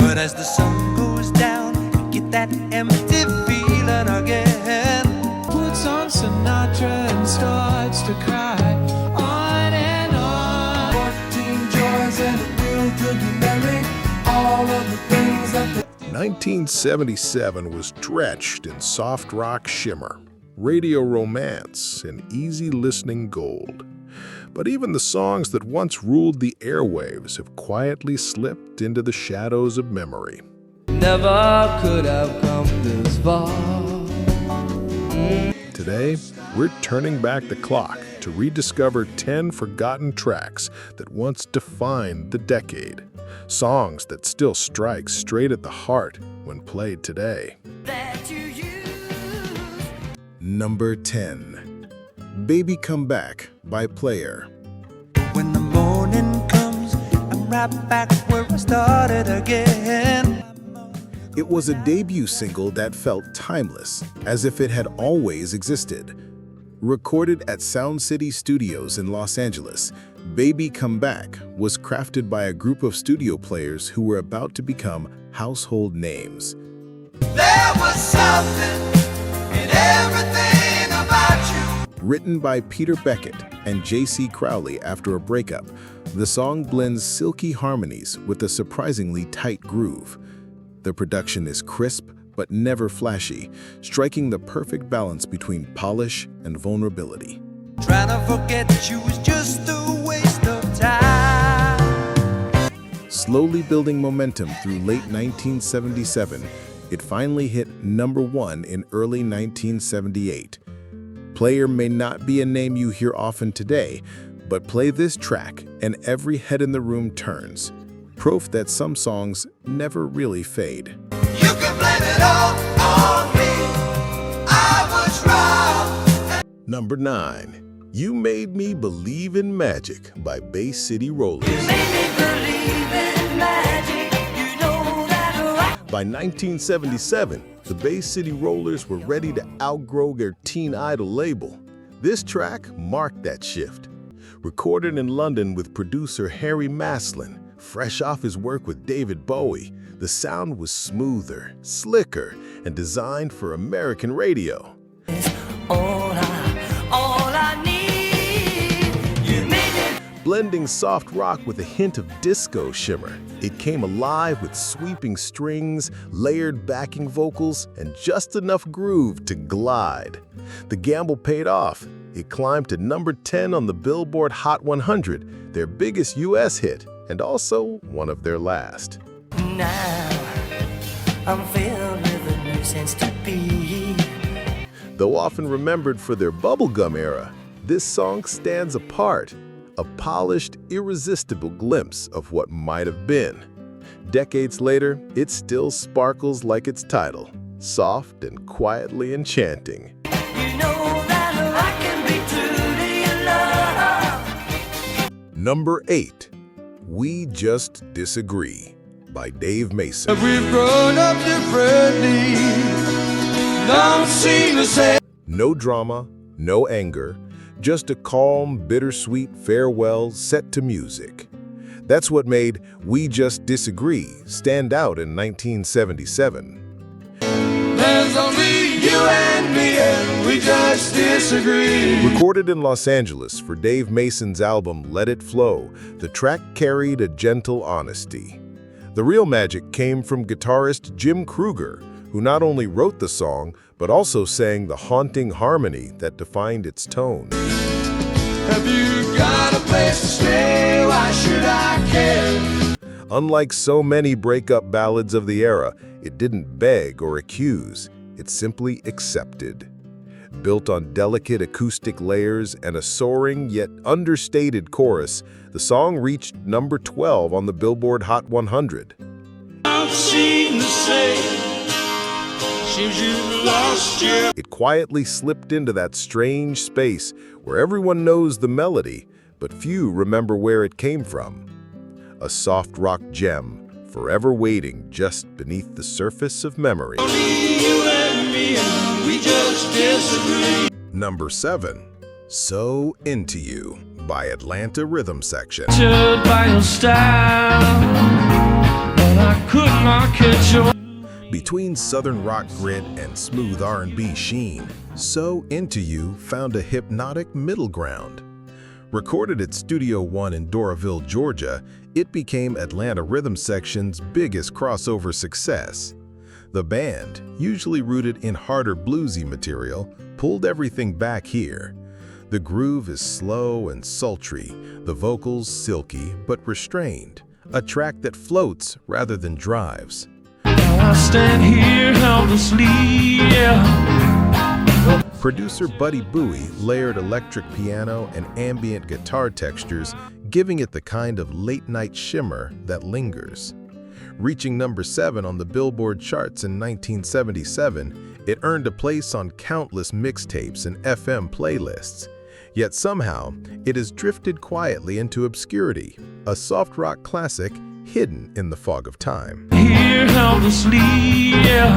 But as the sun goes down, you get that empty feeling again. Puts on Sinatra and starts to cry on and on. 14 joys and a real good memory. All of the things that they 1977 was drenched in soft rock shimmer, radio romance, and easy listening gold. But even the songs that once ruled the airwaves have quietly slipped into the shadows of memory. Never could have come this far. Today, we're turning back the clock to rediscover 10 forgotten tracks that once defined the decade. Songs that still strike straight at the heart when played today. Number 10. Baby Come Back by Player. When the morning comes, I'm right back where I started again. It was a debut single that felt timeless, as if it had always existed. Recorded at Sound City Studios in Los Angeles, Baby Come Back was crafted by a group of studio players who were about to become household names. There was something in everything about you. Written by Peter Beckett and J.C. Crowley after a breakup, the song blends silky harmonies with a surprisingly tight groove. The production is crisp but never flashy, striking the perfect balance between polish and vulnerability. Trying to forget you was just a waste of time. Slowly building momentum through late 1977, it finally hit number 1 in early 1978. Player may not be a name you hear often today, but play this track and every head in the room turns. Proof that some songs never really fade. You can blame it all on me. I was wrong. Number 9. You Made Me Believe in Magic by Bay City Rollers. You made me believe in magic. You know that By 1977, the Bay City Rollers were ready to outgrow their teen idol label. This track marked that shift. Recorded in London with producer Harry Maslin, fresh off his work with David Bowie, the sound was smoother, slicker, and designed for American radio. all I need. You made it. Blending soft rock with a hint of disco shimmer, it came alive with sweeping strings, layered backing vocals, and just enough groove to glide. The gamble paid off. It climbed to number 10 on the Billboard Hot 100, their biggest US hit, and also one of their last. Now I'm filled with a new sense to be. Though often remembered for their bubblegum era, this song stands apart, a polished, irresistible glimpse of what might have been. Decades later, it still sparkles like its title, soft and quietly enchanting. You know that I can be true to your love. Number 8. We Just Disagree by Dave Mason. we've grown up differently. Don't seem to say. No drama, no anger, just a calm, bittersweet farewell set to music. That's what made We Just Disagree stand out in 1977. There's only you and me, and we just disagree. Recorded in Los Angeles for Dave Mason's album Let It Flow, the track carried a gentle honesty. The real magic came from guitarist Jim Kruger, who not only wrote the song, but also sang the haunting harmony that defined its tone. Have you got a place to stay? Why should I care? Unlike so many breakup ballads of the era, it didn't beg or accuse, it simply accepted. Built on delicate acoustic layers and a soaring yet understated chorus, the song reached number 12 on the Billboard Hot 100. I've seen the same. Seems you lost your. It quietly slipped into that strange space where everyone knows the melody, but few remember where it came from. A soft rock gem, forever waiting just beneath the surface of memory. Only you and me, and we just disagree. Number 7. So Into You by Atlanta Rhythm Section. By your style, but I couldn't I catch your Between southern rock grit and smooth R&B sheen, So Into You found a hypnotic middle ground. Recorded at Studio One in Doraville, Georgia, it became Atlanta Rhythm Section's biggest crossover success. The band, usually rooted in harder bluesy material, pulled everything back here. The groove is slow and sultry, the vocals silky but restrained, a track that floats rather than drives. I stand here helplessly, yeah. Producer Buddy Bowie layered electric piano and ambient guitar textures, giving it the kind of late-night shimmer that lingers. Reaching number 7 on the Billboard charts in 1977, it earned a place on countless mixtapes and FM playlists. Yet somehow, it has drifted quietly into obscurity, a soft rock classic hidden in the fog of time. Here helplessly, yeah.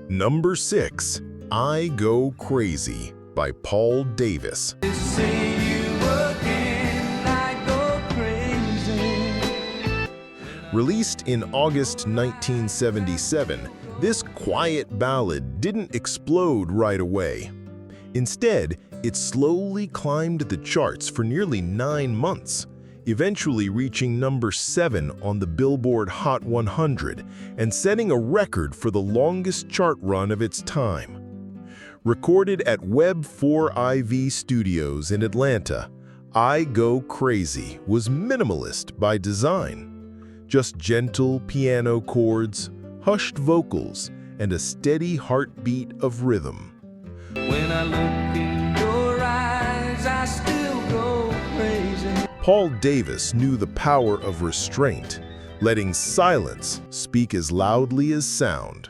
Number 6, I Go Crazy by Paul Davis. Released in August 1977, this quiet ballad didn't explode right away. Instead, it slowly climbed the charts for nearly 9 months, eventually reaching number 7 on the Billboard Hot 100 and setting a record for the longest chart run of its time. Recorded at Web 4IV Studios in Atlanta, I Go Crazy was minimalist by design. Just gentle piano chords, hushed vocals, and a steady heartbeat of rhythm. When I look in your eyes, I still go crazy. Paul Davis knew the power of restraint, letting silence speak as loudly as sound.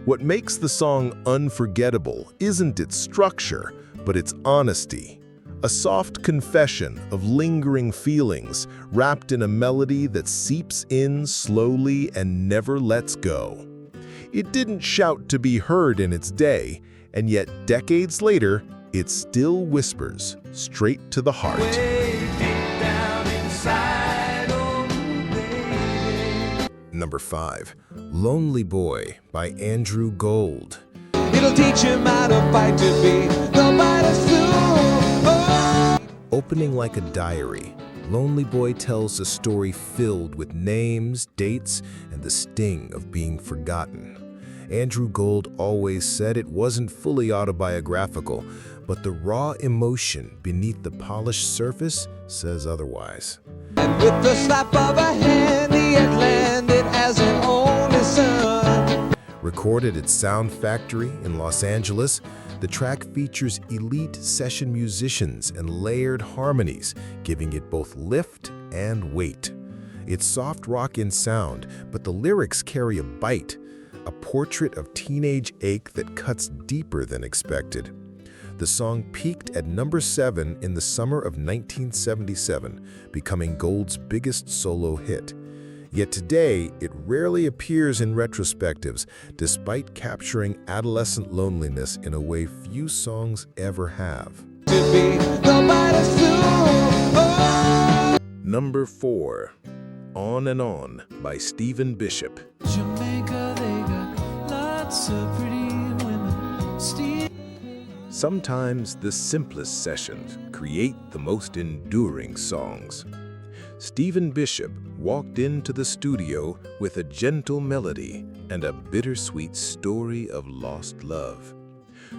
What makes the song unforgettable isn't its structure, but its honesty. A soft confession of lingering feelings wrapped in a melody that seeps in slowly and never lets go. It didn't shout to be heard in its day, and yet decades later, it still whispers straight to the heart. Number 5, Lonely Boy by Andrew Gold. It'll teach him how to fight to be nobody soon. Oh. Opening like a diary, Lonely Boy tells a story filled with names, dates, and the sting of being forgotten. Andrew Gold always said it wasn't fully autobiographical, but the raw emotion beneath the polished surface says otherwise. And with the slap of a hand, he had landed as an only son. Recorded at Sound Factory in Los Angeles, the track features elite session musicians and layered harmonies, giving it both lift and weight. It's soft rock in sound, but the lyrics carry a bite, a portrait of teenage ache that cuts deeper than expected. The song peaked at number 7 in the summer of 1977, becoming Gold's biggest solo hit. Yet today, it rarely appears in retrospectives, despite capturing adolescent loneliness in a way few songs ever have. To be nobody soon. Oh. Number 4, On and On by Stephen Bishop. Jamaica, they got lots of pretty women. Sometimes the simplest sessions create the most enduring songs. Stephen Bishop walked into the studio with a gentle melody and a bittersweet story of lost love.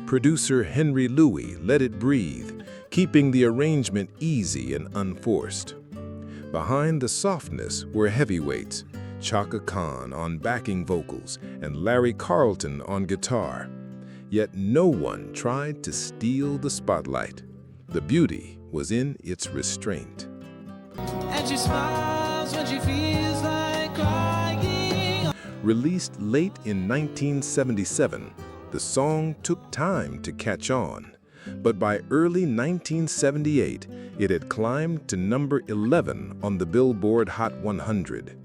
Producer Henry Louis let it breathe, keeping the arrangement easy and unforced. Behind the softness were heavyweights, Chaka Khan on backing vocals and Larry Carlton on guitar. Yet no one tried to steal the spotlight. The beauty was in its restraint. And she smiles when she feels like crying. Released late in 1977, the song took time to catch on. But by early 1978, it had climbed to number 11 on the Billboard Hot 100.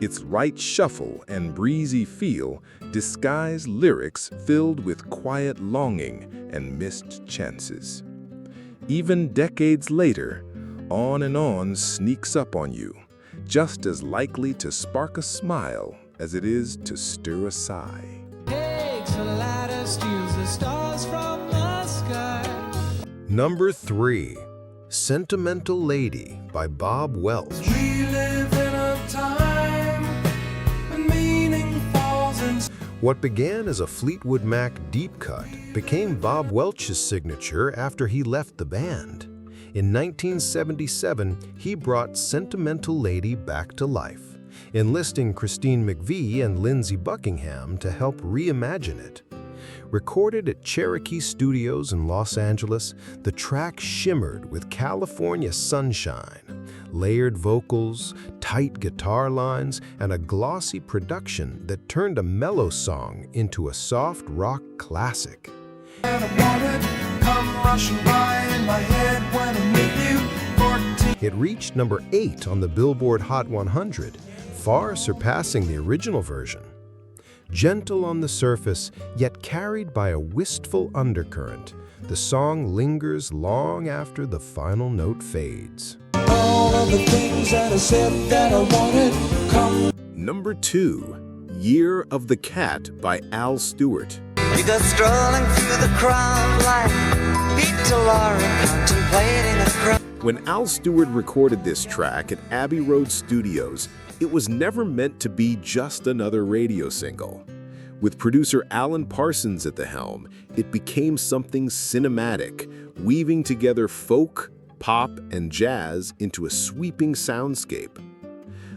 Its light shuffle and breezy feel disguise lyrics filled with quiet longing and missed chances. Even decades later, On and On sneaks up on you, just as likely to spark a smile as it is to stir a sigh. Takes a ladder, steals the stars from the sky. Number 3. Sentimental Lady by Bob Welch. We live in a time when meaning falls in. What began as a Fleetwood Mac deep cut became Bob Welch's signature after he left the band. In 1977, he brought Sentimental Lady back to life, enlisting Christine McVie and Lindsey Buckingham to help reimagine it. Recorded at Cherokee Studios in Los Angeles, the track shimmered with California sunshine, layered vocals, tight guitar lines, and a glossy production that turned a mellow song into a soft rock classic. And I want it, come rushing by in my head when I'm with you. 14. It reached number 8 on the Billboard Hot 100, far surpassing the original version. Gentle on the surface, yet carried by a wistful undercurrent, the song lingers long after the final note fades. All of the things that I said that I wanted, come. Number 2. Year of the Cat by Al Stewart. You go strolling through the crowd like Peter Laura contemplating a crowd. When Al Stewart recorded this track at Abbey Road Studios, it was never meant to be just another radio single. With producer Alan Parsons at the helm, it became something cinematic, weaving together folk, pop, and jazz into a sweeping soundscape.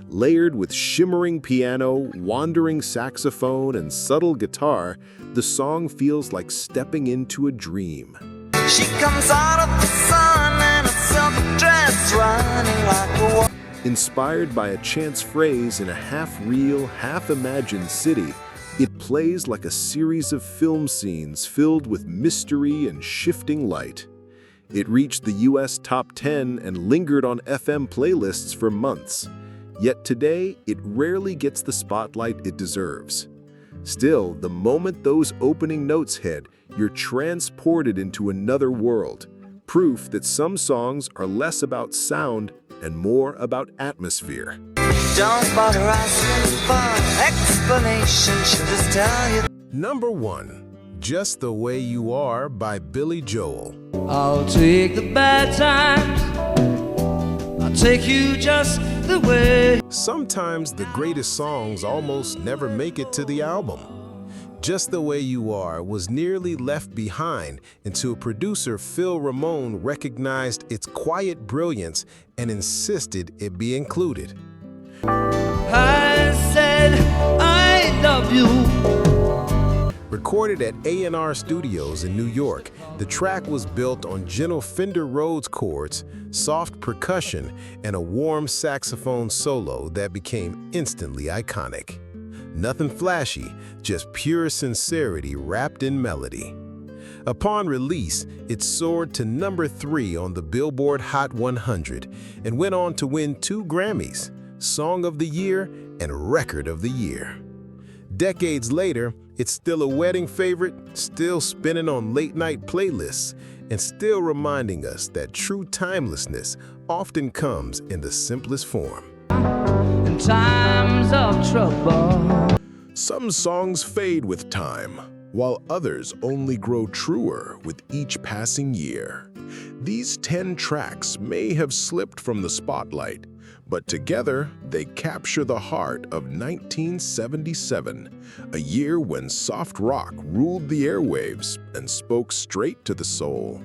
Layered with shimmering piano, wandering saxophone, and subtle guitar, the song feels like stepping into a dream. She comes out of the sun in a silk dress, running like a wolf. Inspired by a chance phrase in a half-real, half-imagined city, it plays like a series of film scenes filled with mystery and shifting light. It reached the US Top 10 and lingered on FM playlists for months. Yet today, it rarely gets the spotlight it deserves. Still, the moment those opening notes hit, you're transported into another world. Proof that some songs are less about sound and more about atmosphere. Don't bother asking for explanation, she'll just tell you. Number 1. Just the Way You Are by Billy Joel. I'll take the bad times, I'll take you just the way. Sometimes the greatest songs almost never make it to the album. Just the Way You Are was nearly left behind until producer Phil Ramone recognized its quiet brilliance and insisted it be included. I said I love you. Recorded at A&R Studios in New York, the track was built on gentle Fender Rhodes chords, soft percussion, and a warm saxophone solo that became instantly iconic. Nothing flashy, just pure sincerity wrapped in melody. Upon release, it soared to number 3 on the Billboard Hot 100 and went on to win 2 Grammys, Song of the Year and Record of the Year. Decades later, it's still a wedding favorite, still spinning on late-night playlists, and still reminding us that true timelessness often comes in the simplest form. In times of trouble. Some songs fade with time, while others only grow truer with each passing year. These 10 tracks may have slipped from the spotlight, but together they capture the heart of 1977, a year when soft rock ruled the airwaves and spoke straight to the soul.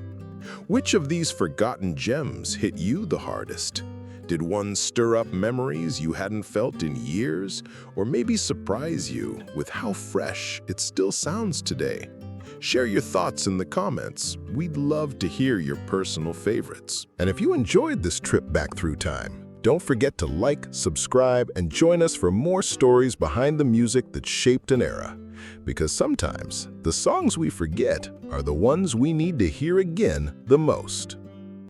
Which of these forgotten gems hit you the hardest? Did one stir up memories you hadn't felt in years, or maybe surprise you with how fresh it still sounds today? Share your thoughts in the comments. We'd love to hear your personal favorites. And if you enjoyed this trip back through time, don't forget to like, subscribe, and join us for more stories behind the music that shaped an era. Because sometimes, the songs we forget are the ones we need to hear again the most.